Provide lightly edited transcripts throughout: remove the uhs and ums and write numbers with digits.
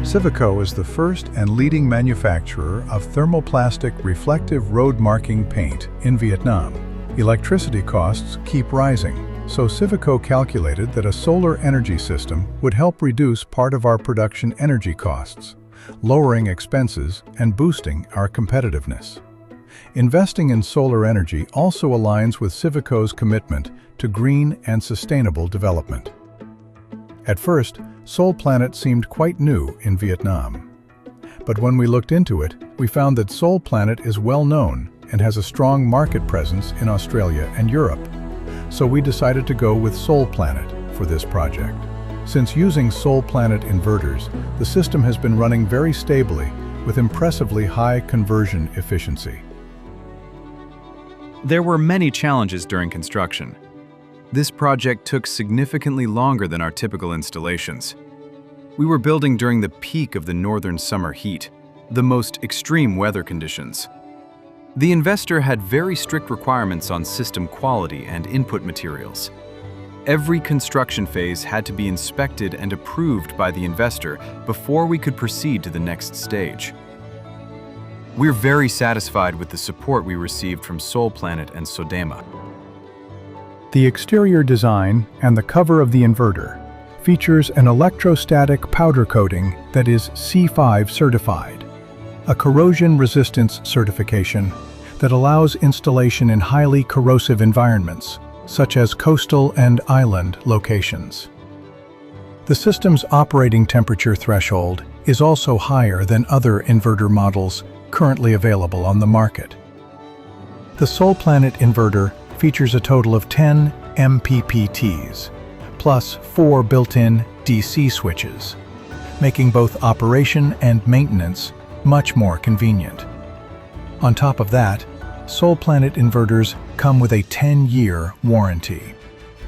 Civico is the first and leading manufacturer of thermoplastic reflective road marking paint in Vietnam. Electricity costs keep rising, so Civico calculated that a solar energy system would help reduce part of our production energy costs, lowering expenses and boosting our competitiveness. Investing in solar energy also aligns with Civico's commitment to green and sustainable development. At first, Solplanet seemed quite new in Vietnam. But when we looked into it, we found that Solplanet is well known and has a strong market presence in Australia and Europe. So we decided to go with Solplanet for this project. Since using Solplanet inverters, the system has been running very stably with impressively high conversion efficiency. There were many challenges during construction. This project took significantly longer than our typical installations. We were building during the peak of the northern summer heat, the most extreme weather conditions. The investor had very strict requirements on system quality and input materials. Every construction phase had to be inspected and approved by the investor before we could proceed to the next stage. We're very satisfied with the support we received from Solplanet and Sodema. The exterior design and the cover of the inverter features an electrostatic powder coating that is C5 certified, a corrosion resistance certification that allows installation in highly corrosive environments, such as coastal and island locations. The system's operating temperature threshold is also higher than other inverter models currently available on the market. The Solplanet inverter features a total of 10 MPPTs, plus 4 built-in DC switches, making both operation and maintenance much more convenient. On top of that, Solplanet inverters come with a 10-year warranty.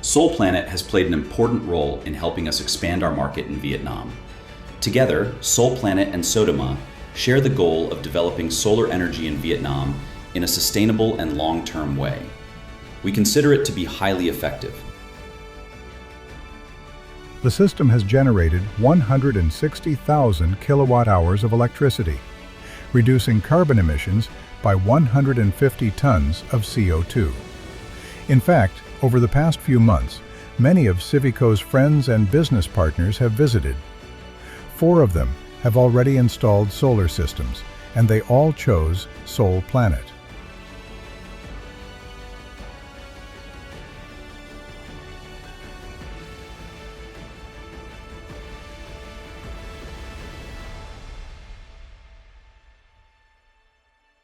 Solplanet has played an important role in helping us expand our market in Vietnam. Together, Solplanet and Sodema share the goal of developing solar energy in Vietnam in a sustainable and long-term way. We consider it to be highly effective. The system has generated 160,000 kilowatt-hours of electricity, reducing carbon emissions by 150 tons of CO2. In fact, over the past few months, many of Civico's friends and business partners have visited. 4 of them have already installed solar systems, and they all chose Solplanet.